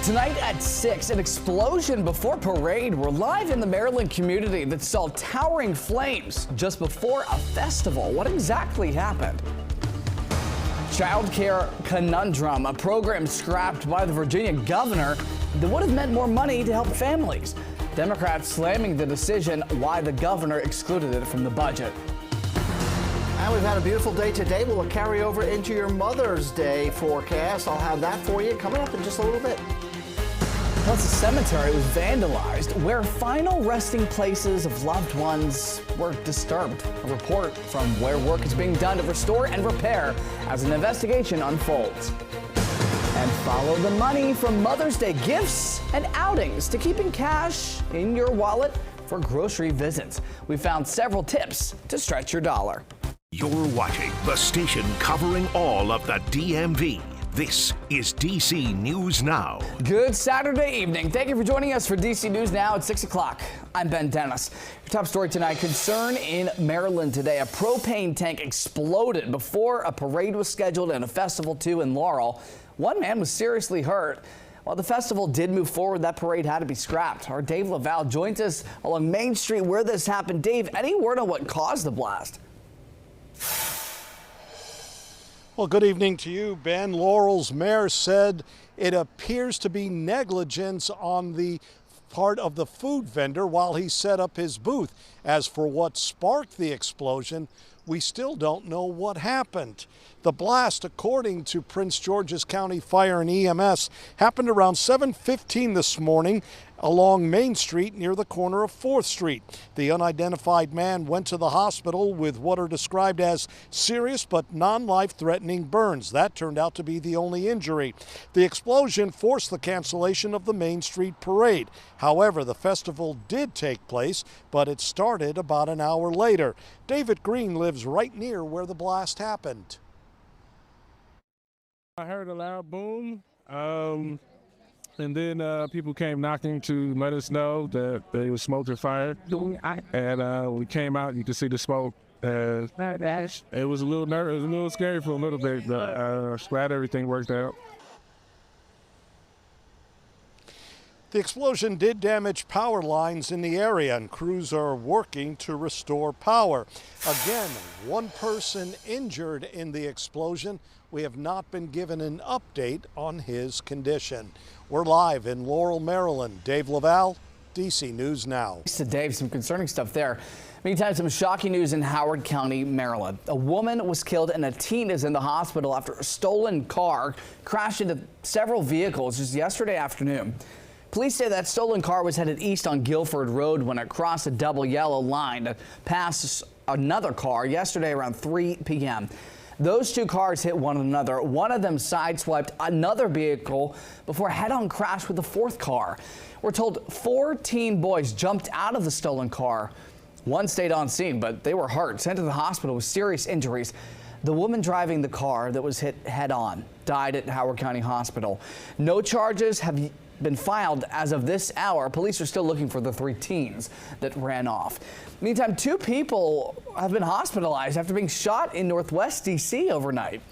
Tonight at 6, an explosion before parade. We're live in the Maryland community that saw towering flames just before a festival. What exactly happened? Child care conundrum, a program scrapped by the Virginia governor that would have meant more money to help families. Democrats slamming the decision, why the governor excluded it from the budget. And we've had a beautiful day today. We'll carry over into your Mother's Day forecast. I'll have that for you coming up in just a little bit. Plus, a cemetery was vandalized where final resting places of loved ones were disturbed. A report from where work is being done to restore and repair as an investigation unfolds. And follow the money from Mother's Day gifts and outings to keeping cash in your wallet for grocery visits. We found several tips to stretch your dollar. You're watching the station covering all of the DMV. This is DC News Now. Good Saturday evening. Thank you for joining us for DC News Now at 6 o'clock. I'm Ben Dennis. Your top story tonight, concern in Maryland today. A propane tank exploded before a parade was scheduled and a festival too in Laurel. One man was seriously hurt. While the festival did move forward, that parade had to be scrapped. Our Dave Laval joins us along Main Street where this happened. Dave, any word on what caused the blast? Well, good evening to you, Ben. Laurel's mayor said it appears to be negligence on the part of the food vendor while he set up his booth. As for what sparked the explosion, we still don't know what happened. The blast, according to Prince George's County Fire and EMS, happened around 7:15 this morning along Main Street near the corner of 4th Street. The unidentified man went to the hospital with what are described as serious but non-life-threatening burns. That turned out to be the only injury. The explosion forced the cancellation of the Main Street parade. However, the festival did take place, but it started about an hour later. David Green lives right near where the blast happened. I heard a loud boom, and then people came knocking to let us know that there was smoke or fire. And we came out, you could see the smoke. It was a little nervous, it was a little scary for a little bit, but glad everything worked out. The explosion did damage power lines in the area, and crews are working to restore power. Again, one person injured in the explosion. We have not been given an update on his condition. We're live in Laurel, Maryland. Dave Laval, DC News Now. Thanks to Dave, some concerning stuff there. Meantime, some shocking news in Howard County, Maryland. A woman was killed and a teen is in the hospital after a stolen car crashed into several vehicles just yesterday afternoon. Police say that stolen car was headed east on Guilford Road when it crossed a double yellow line to pass another car yesterday around 3 p.m. Those two cars hit one another. One of them sideswiped another vehicle before a head-on crash with the fourth car. We're told 4 teen boys jumped out of the stolen car. One stayed on scene, but they were hurt, sent to the hospital with serious injuries. The woman driving the car that was hit head-on died at Howard County Hospital. No charges have been filed as of this hour. Police are still looking for the 3 teens that ran off. Meantime, 2 people have been hospitalized after being shot in Northwest DC overnight.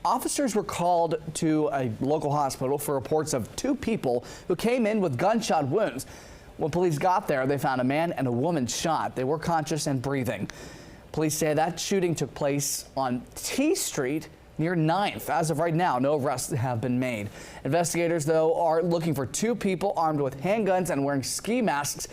Officers were called to a local hospital for reports of 2 people who came in with gunshot wounds. When police got there, they found a man and a woman shot. They were conscious and breathing. Police say that shooting took place on T Street near 9th. As of right now, no arrests have been made. Investigators, though, are looking for 2 people armed with handguns and wearing ski masks,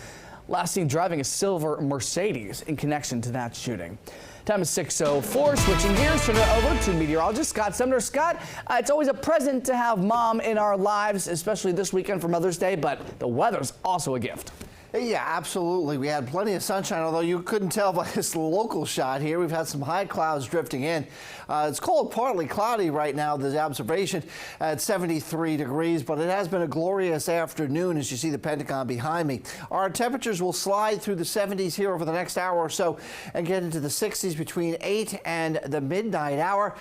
last seen driving a silver Mercedes in connection to that shooting. Time is 6:04. Switching gears, turn it over to meteorologist Scott Sumner. Scott, it's always a present to have mom in our lives, especially this weekend for Mother's Day, but the weather's also a gift. Yeah, absolutely. We had plenty of sunshine, although you couldn't tell by this local shot here. We've had some high clouds drifting in. It's cold, partly cloudy right now, the observation at 73 degrees, but it has been a glorious afternoon as you see the Pentagon behind me. Our temperatures will slide through the 70s here over the next hour or so and get into the 60s between 8 and the midnight hour.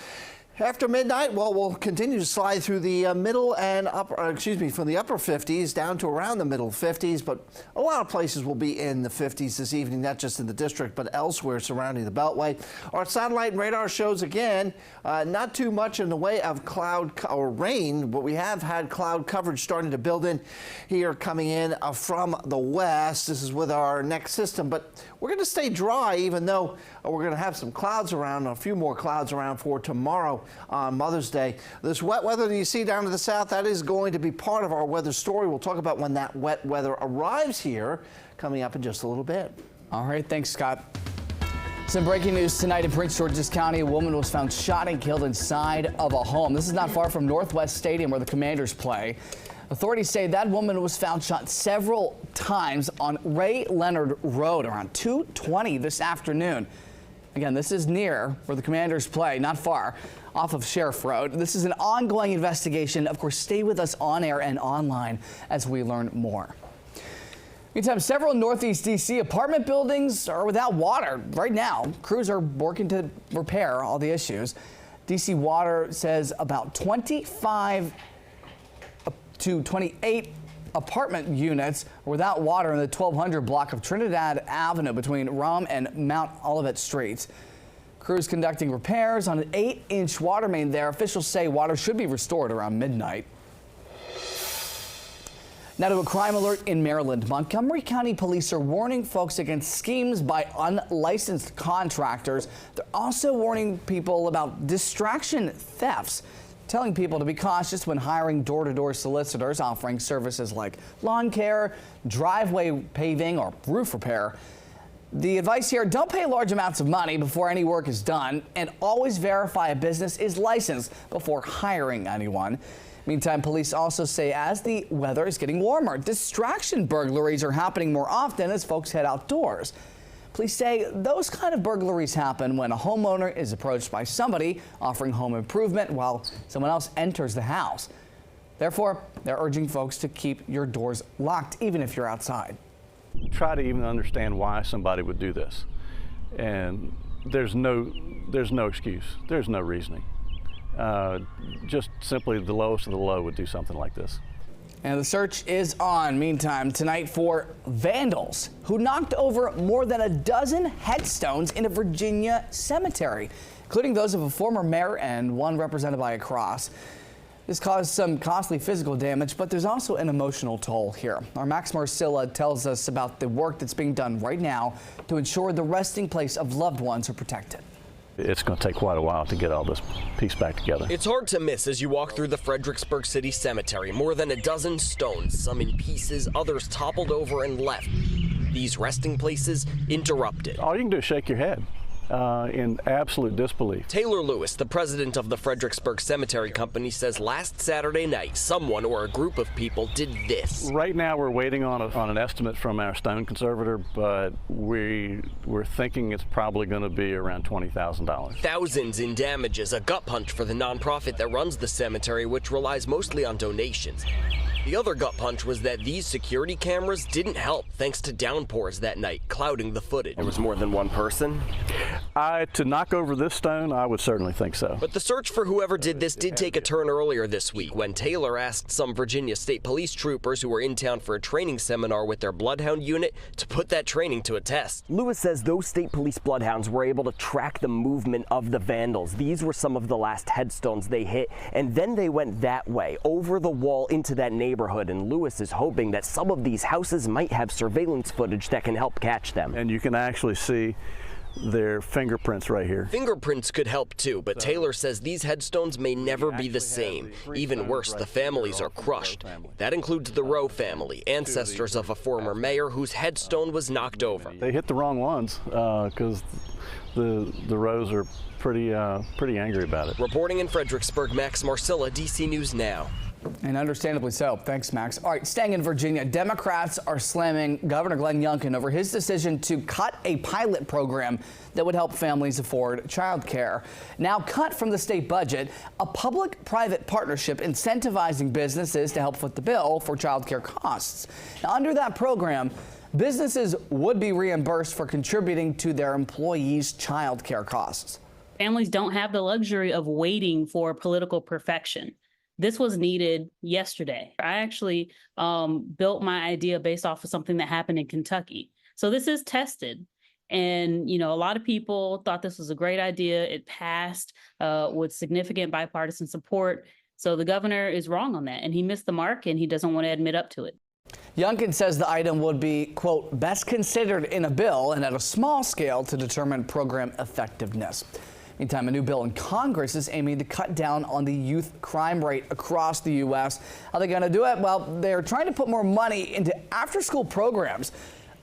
After midnight, well, we'll continue to slide through the middle and upper, from the upper 50s down to around the middle 50s, but a lot of places will be in the 50s this evening, not just in the district, but elsewhere surrounding the Beltway. Our satellite and radar shows again, not too much in the way of cloud or rain, but we have had cloud coverage starting to build in here coming in from the west. This is with our next system, but we're going to stay dry even though we're going to have some clouds around, a few more clouds around for tomorrow on Mother's Day. This wet weather that you see down to the south, that is going to be part of our weather story. We'll talk about when that wet weather arrives here coming up in just a little bit. All right, thanks, Scott. Some breaking news tonight in Prince George's County. A woman was found shot and killed inside of a home. This is not far from Northwest Stadium where the Commanders play. Authorities say that woman was found shot several times on Ray Leonard Road around 2:20 this afternoon. Again, this is near where the Commanders play, not far off of Sheriff Road. This is an ongoing investigation. Of course, stay with us on air and online as we learn more. Meantime, several Northeast D.C. apartment buildings are without water right now. Crews are working to repair all the issues. D.C. Water says about 25 to 28 apartment units without water in the 1200 block of Trinidad Avenue between Rum and Mount Olivet Streets. Crews conducting repairs on an 8-inch water main there. Officials say water should be restored around midnight. Now to a crime alert in Maryland. Montgomery County Police are warning folks against schemes by unlicensed contractors. They're also warning people about distraction thefts, telling people to be cautious when hiring door-to-door solicitors offering services like lawn care, driveway paving, or roof repair. The advice here, don't pay large amounts of money before any work is done, and always verify a business is licensed before hiring anyone. Meantime, police also say as the weather is getting warmer, distraction burglaries are happening more often as folks head outdoors. Police say those kind of burglaries happen when a homeowner is approached by somebody offering home improvement while someone else enters the house. Therefore, they're urging folks to keep your doors locked even if you're outside. Try to even understand why somebody would do this. And there's no excuse. There's no reasoning. Just simply the lowest of the low would do something like this. And the search is on, meantime, tonight for vandals who knocked over more than a dozen headstones in a Virginia cemetery, including those of a former mayor and one represented by a cross. This caused some costly physical damage, but there's also an emotional toll here. Our Max Marcilla tells us about the work that's being done right now to ensure the resting place of loved ones are protected. It's going to take quite a while to get all this piece back together. It's hard to miss as you walk through the Fredericksburg City Cemetery. More than a dozen stones, some in pieces, others toppled over and left. These resting places interrupted. All you can do is shake your head in absolute disbelief. Taylor Lewis, the president of the Fredericksburg Cemetery Company, says last Saturday night, someone or a group of people did this. Right now we're waiting on an estimate from our stone conservator, but we're thinking it's probably going to be around $20,000. Thousands in damages, a gut punch for the nonprofit that runs the cemetery, which relies mostly on donations. The other gut punch was that these security cameras didn't help thanks to downpours that night, clouding the footage. There was more than one person? To knock over this stone, I would certainly think so. But the search for whoever did this did take a turn earlier this week when Taylor asked some Virginia State Police troopers who were in town for a training seminar with their Bloodhound unit to put that training to a test. Lewis says those state police bloodhounds were able to track the movement of the vandals. These were some of the last headstones they hit, and then they went that way, over the wall into that neighborhood, and Lewis is hoping that some of these houses might have surveillance footage that can help catch them. And you can actually see their fingerprints right here. Fingerprints could help too, but Taylor says these headstones may never be the same. Even worse, the families are crushed. That includes the Rowe family, ancestors of a former mayor whose headstone was knocked over. They hit the wrong ones because the Rowes are pretty angry about it. Reporting in Fredericksburg, Max Marcilla, DC News Now. And understandably so. Thanks, Max. All right, staying in Virginia, Democrats are slamming Governor Glenn Youngkin over his decision to cut a pilot program that would help families afford child care. Now cut from the state budget, a public-private partnership incentivizing businesses to help foot the bill for child care costs. Now, under that program, businesses would be reimbursed for contributing to their employees' child care costs. Families don't have the luxury of waiting for political perfection. This was needed yesterday. I actually built my idea based off of something that happened in Kentucky. So this is tested. And, a lot of people thought this was a great idea. It passed with significant bipartisan support. So the governor is wrong on that, and he missed the mark, and he doesn't want to admit up to it. Youngkin says the item would be, quote, best considered in a bill and at a small scale to determine program effectiveness. Meantime, a new bill in Congress is aiming to cut down on the youth crime rate across the U.S. How are they going to do it? Well, they're trying to put more money into after-school programs.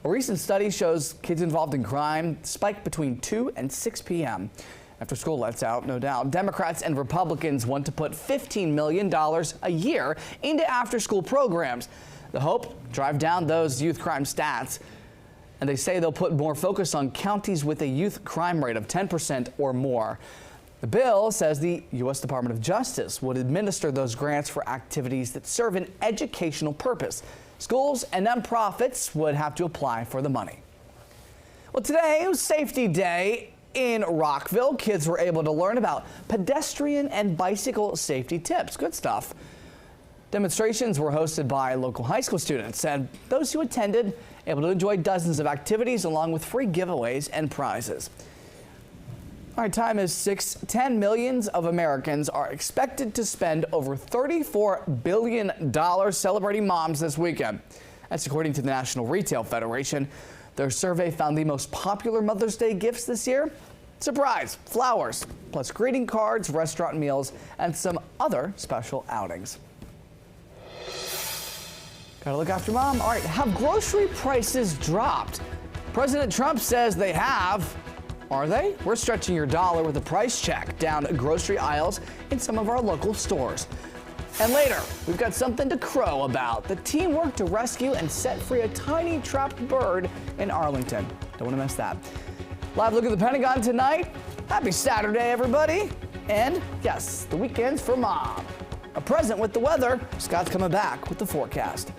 A recent study shows kids involved in crime spike between 2 and 6 p.m. After school lets out, no doubt. Democrats and Republicans want to put $15 million a year into after-school programs. The hope, drive down those youth crime stats. And they say they'll put more focus on counties with a youth crime rate of 10% or more. The bill says the U.S. Department of Justice would administer those grants for activities that serve an educational purpose. Schools and nonprofits would have to apply for the money. Well, today was Safety Day in Rockville. Kids were able to learn about pedestrian and bicycle safety tips. Good stuff. Demonstrations were hosted by local high school students, and those who attended able to enjoy dozens of activities along with free giveaways and prizes. All right, time is 6:10. Millions of Americans are expected to spend over $34 billion celebrating moms this weekend. That's according to the National Retail Federation. Their survey found the most popular Mother's Day gifts this year. Surprise, flowers, plus greeting cards, restaurant meals, and some other special outings. Gotta look after mom. All right, have grocery prices dropped? President Trump says they have. Are they? We're stretching your dollar with a price check down grocery aisles in some of our local stores. And later, we've got something to crow about. The team worked to rescue and set free a tiny trapped bird in Arlington. Don't want to miss that. Live look at the Pentagon tonight. Happy Saturday, everybody. And yes, the weekend's for mom. A present with the weather. Scott's coming back with the forecast.